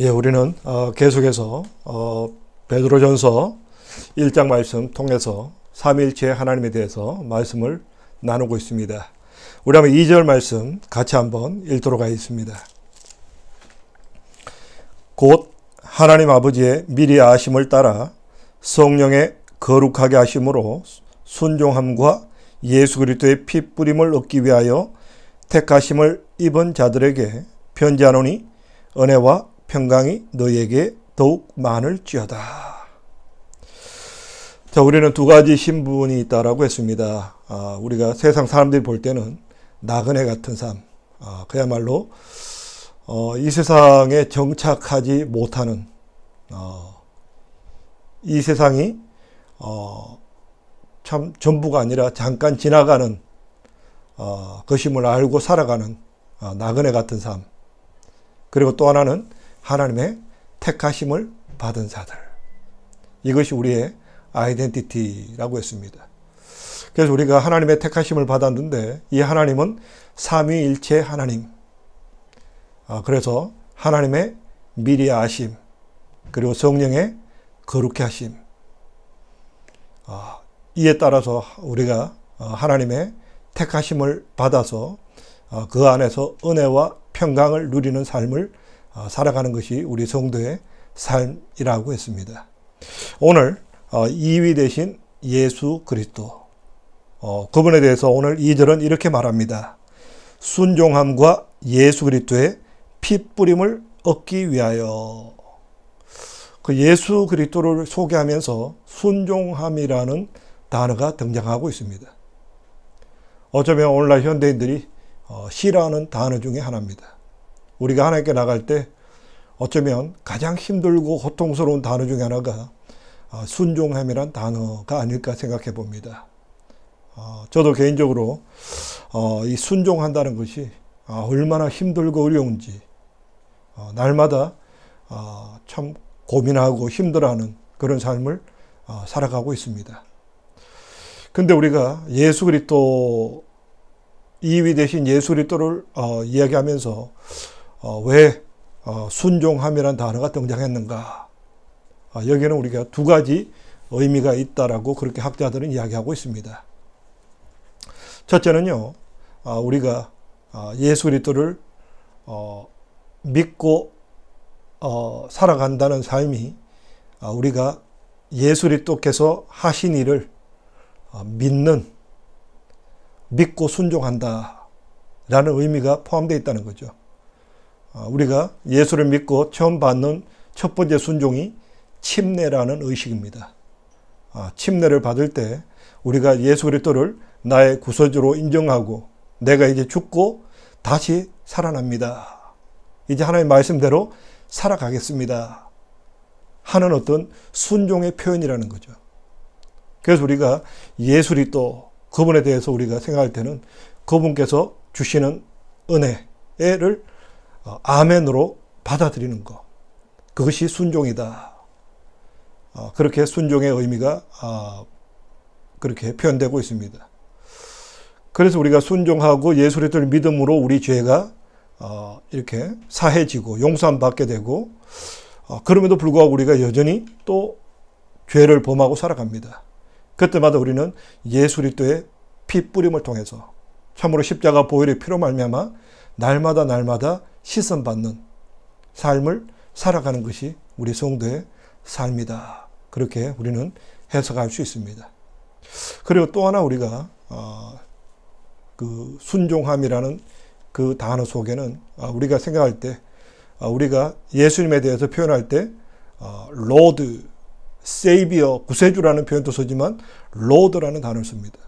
예, 우리는 계속해서 베드로전서 1장 말씀 통해서 삼위일체 하나님에 대해서 말씀을 나누고 있습니다. 우리 한번 2절 말씀 같이 한번 읽도록 하겠습니다. 곧 하나님 아버지의 미리 아심을 따라 성령의 거룩하게 하심으로 순종함과 예수 그리스도의 피 뿌림을 얻기 위하여 택하심을 입은 자들에게 편지하노니 은혜와 평강이 너희에게 더욱 많을지어다. 자, 우리는 두 가지 신분이 있다라고 했습니다. 우리가 세상 사람들이 볼 때는 나그네 같은 삶, 그야말로 이 세상에 정착하지 못하는, 이 세상이 참 전부가 아니라 잠깐 지나가는 것임을 알고 살아가는 나그네 같은 삶. 그리고 또 하나는 하나님의 택하심을 받은 자들. 이것이 우리의 아이덴티티라고 했습니다. 그래서 우리가 하나님의 택하심을 받았는데 이 하나님은 삼위일체 하나님. 그래서 하나님의 미리 아심, 그리고 성령의 거룩해 하심. 이에 따라서 우리가 하나님의 택하심을 받아서 그 안에서 은혜와 평강을 누리는 삶을 살아가는 것이 우리 성도의 삶이라고 했습니다. 오늘 2위 되신 예수 그리스도, 그분에 대해서 오늘 2절은 이렇게 말합니다. 순종함과 예수 그리스도의 피 뿌림을 얻기 위하여. 그 예수 그리스도를 소개하면서 순종함이라는 단어가 등장하고 있습니다. 어쩌면 오늘날 현대인들이 싫어하는 단어 중에 하나입니다. 우리가 하나님께 나갈 때 어쩌면 가장 힘들고 고통스러운 단어 중에 하나가 순종함이란 단어가 아닐까 생각해 봅니다. 저도 개인적으로 이 순종한다는 것이 얼마나 힘들고 어려운지 날마다 참 고민하고 힘들어하는 그런 삶을 살아가고 있습니다. 근데 우리가 예수 그리스도 2위 되신 예수 그리스도를 이야기하면서 왜 순종함이라는 단어가 등장했는가? 여기에는 우리가 두 가지 의미가 있다라고 그렇게 학자들은 이야기하고 있습니다. 첫째는요, 우리가 예수 그리스도를 믿고 살아간다는 삶이 우리가 예수 그리스도께서 하신 일을 믿고 순종한다 라는 의미가 포함되어 있다는 거죠. 우리가 예수를 믿고 처음 받는 첫 번째 순종이 침례라는 의식입니다. 침례를 받을 때 우리가 예수 그리스도를 나의 구세주로 인정하고 내가 이제 죽고 다시 살아납니다. 이제 하나님의 말씀대로 살아가겠습니다 하는 어떤 순종의 표현이라는 거죠. 그래서 우리가 예수 그리스도 그분에 대해서 우리가 생각할 때는 그분께서 주시는 은혜를 아멘으로 받아들이는 것. 그것이 순종이다. 그렇게 순종의 의미가 그렇게 표현되고 있습니다. 그래서 우리가 순종하고 예수 그리스도를 믿음으로 우리 죄가 이렇게 사해지고 용서함 받게 되고 그럼에도 불구하고 우리가 여전히 또 죄를 범하고 살아갑니다. 그때마다 우리는 예수 그리스도의 피 뿌림을 통해서 참으로 십자가 보혈의 피로 말미암아 날마다 시선 받는 삶을 살아가는 것이 우리 성도의 삶이다. 그렇게 우리는 해석할 수 있습니다. 그리고 또 하나 우리가 그 순종함이라는 그 단어 속에는 우리가 생각할 때 우리가 예수님에 대해서 표현할 때 로드, 세이비어, 구세주라는 표현도 쓰지만 로드라는 단어를 씁니다.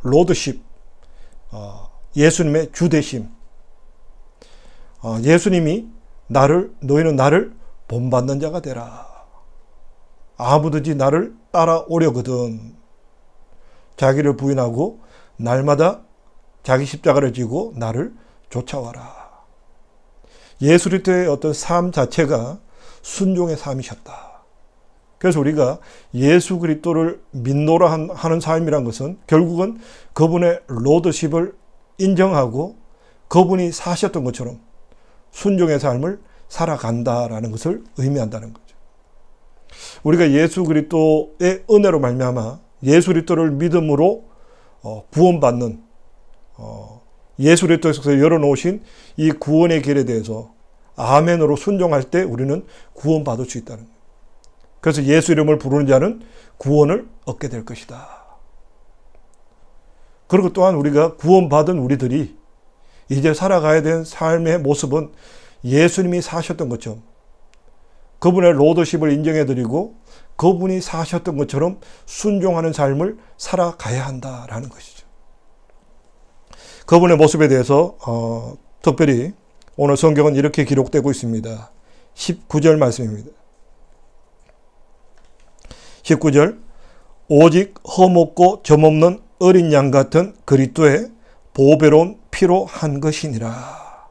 로드십, 예수님의 주대심. 예수님이 너희는 나를 본받는 자가 되라. 아무든지 나를 따라오려거든 자기를 부인하고 날마다 자기 십자가를 지고 나를 쫓아와라. 예수 그리스도의 어떤 삶 자체가 순종의 삶이셨다. 그래서 우리가 예수 그리스도를 믿노라 하는 삶이란 것은 결국은 그분의 로드십을 인정하고 그분이 사셨던 것처럼 순종의 삶을 살아간다라는 것을 의미한다는 거죠. 우리가 예수 그리스도의 은혜로 말미암아 예수 그리스도를 믿음으로 구원받는 예수 그리스도에서 열어놓으신 이 구원의 길에 대해서 아멘으로 순종할 때 우리는 구원받을 수 있다는 거예요. 그래서 예수 이름을 부르는 자는 구원을 얻게 될 것이다. 그리고 또한 우리가 구원받은 우리들이 이제 살아가야 되는 삶의 모습은 예수님이 사셨던 것처럼 그분의 로드십을 인정해드리고 그분이 사셨던 것처럼 순종하는 삶을 살아가야 한다라는 것이죠. 그분의 모습에 대해서 특별히 오늘 성경은 이렇게 기록되고 있습니다. 19절 말씀입니다. 19절 오직 흠없고 점없는 어린 양 같은 그리스도의 보배로운 피로 한 것이니라.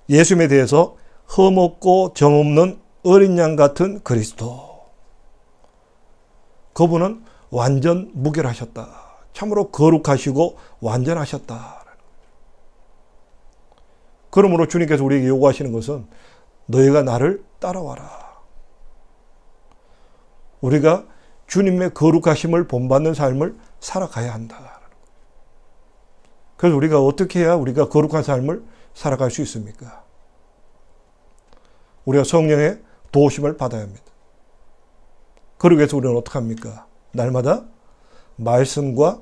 예수님에 대해서 흠없고 점없는 어린 양 같은 그리스도. 그분은 완전 무결하셨다. 참으로 거룩하시고 완전하셨다. 그러므로 주님께서 우리에게 요구하시는 것은 너희가 나를 따라와라. 우리가 주님의 거룩하심을 본받는 삶을 살아가야 한다. 그래서 우리가 어떻게 해야 우리가 거룩한 삶을 살아갈 수 있습니까? 우리가 성령의 도우심을 받아야 합니다. 그러기 위해서 우리는 어떻게 합니까? 날마다 말씀과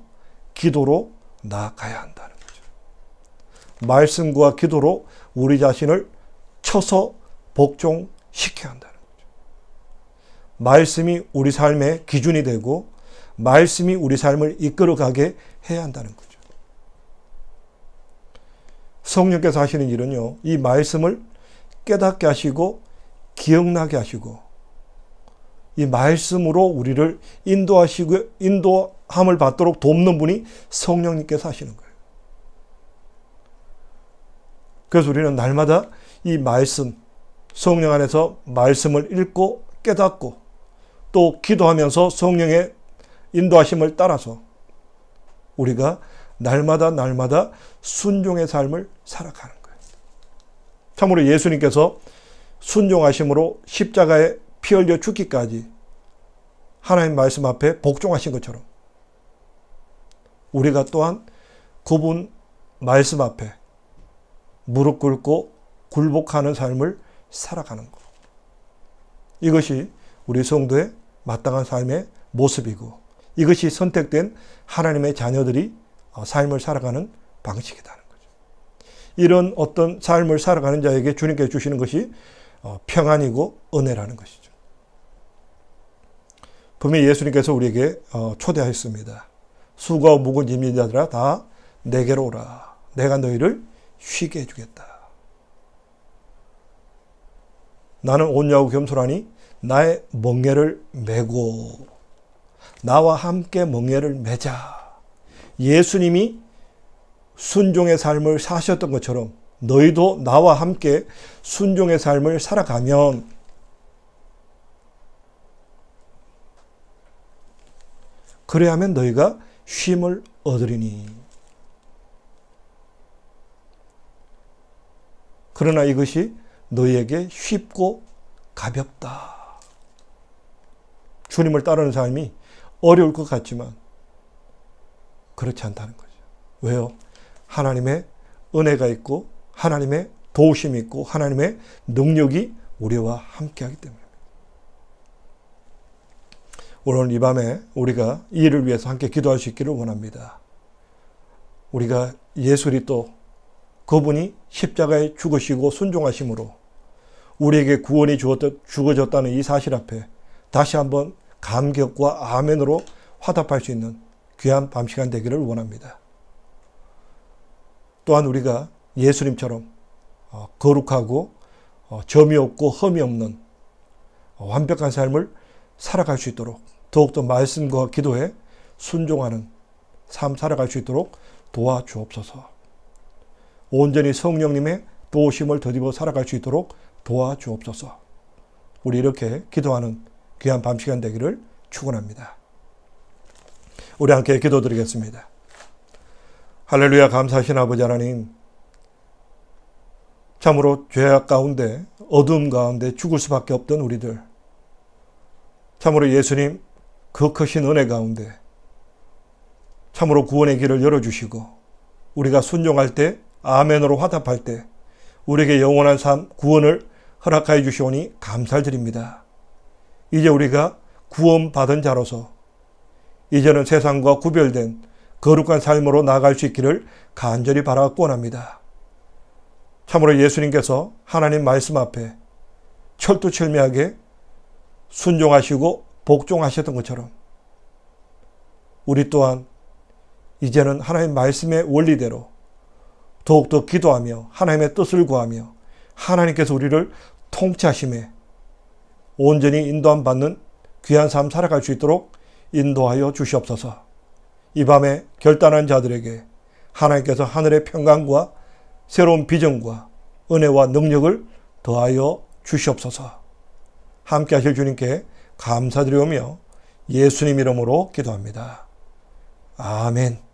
기도로 나아가야 한다는 거죠. 말씀과 기도로 우리 자신을 쳐서 복종시켜야 한다는 거죠. 말씀이 우리 삶의 기준이 되고 말씀이 우리 삶을 이끌어가게 해야 한다는 거죠. 성령께서 하시는 일은요, 이 말씀을 깨닫게 하시고 기억나게 하시고 이 말씀으로 우리를 인도하시고 인도함을 받도록 돕는 분이 성령님께서 하시는 거예요. 그래서 우리는 날마다 이 말씀, 성령 안에서 말씀을 읽고 깨닫고 또 기도하면서 성령의 인도하심을 따라서 우리가 날마다 순종의 삶을 살아가는 거예요. 참으로 예수님께서 순종하심으로 십자가에 피 흘려 죽기까지 하나님 말씀 앞에 복종하신 것처럼 우리가 또한 그분 말씀 앞에 무릎 꿇고 굴복하는 삶을 살아가는 것. 이것이 우리 성도의 마땅한 삶의 모습이고 이것이 선택된 하나님의 자녀들이 삶을 살아가는 방식이라는 거죠. 이런 어떤 삶을 살아가는 자에게 주님께서 주시는 것이 평안이고 은혜라는 것이죠. 분명히 예수님께서 우리에게 초대하였습니다. 수고하고 무거운 짐진 자들아 다 내게로 오라. 내가 너희를 쉬게 해주겠다. 나는 온유하고 겸손하니 나의 멍에를 메고 나와 함께 멍에를 메자. 예수님이 순종의 삶을 사셨던 것처럼 너희도 나와 함께 순종의 삶을 살아가면 그래야만 너희가 쉼을 얻으리니. 그러나 이것이 너희에게 쉽고 가볍다. 주님을 따르는 삶이 어려울 것 같지만 그렇지 않다는 거죠. 왜요? 하나님의 은혜가 있고 하나님의 도우심이 있고 하나님의 능력이 우리와 함께하기 때문입니다. 오늘 이 밤에 우리가 이 일을 위해서 함께 기도할 수 있기를 원합니다. 우리가 예수 그리스도 그분이 십자가에 죽으시고 순종하심으로 우리에게 구원이 주어졌다는 이 사실 앞에 다시 한번 감격과 아멘으로 화답할 수 있는 귀한 밤 시간 되기를 원합니다. 또한 우리가 예수님처럼 거룩하고 점이 없고 흠이 없는 완벽한 삶을 살아갈 수 있도록 더욱더 말씀과 기도에 순종하는 삶 살아갈 수 있도록 도와주옵소서. 온전히 성령님의 도우심을 더입어 살아갈 수 있도록 도와주옵소서. 우리 이렇게 기도하는 귀한 밤 시간 되기를 축원합니다. 우리 함께 기도드리겠습니다. 할렐루야. 감사하신 아버지 하나님, 참으로 죄악 가운데 어두움 가운데 죽을 수밖에 없던 우리들, 참으로 예수님 그 크신 은혜 가운데 참으로 구원의 길을 열어주시고 우리가 순종할 때 아멘으로 화답할 때 우리에게 영원한 삶 구원을 허락하여 주시오니 감사드립니다. 이제 우리가 구원받은 자로서 이제는 세상과 구별된 거룩한 삶으로 나아갈 수 있기를 간절히 바라고 원합니다. 참으로 예수님께서 하나님 말씀 앞에 철두철미하게 순종하시고 복종하셨던 것처럼 우리 또한 이제는 하나님 말씀의 원리대로 더욱더 기도하며 하나님의 뜻을 구하며 하나님께서 우리를 통치하심에 온전히 인도함 받는 귀한 삶 살아갈 수 있도록 인도하여 주시옵소서. 이 밤에 결단한 자들에게 하나님께서 하늘의 평강과 새로운 비전과 은혜와 능력을 더하여 주시옵소서. 함께 하실 주님께 감사드리오며 예수님 이름으로 기도합니다. 아멘.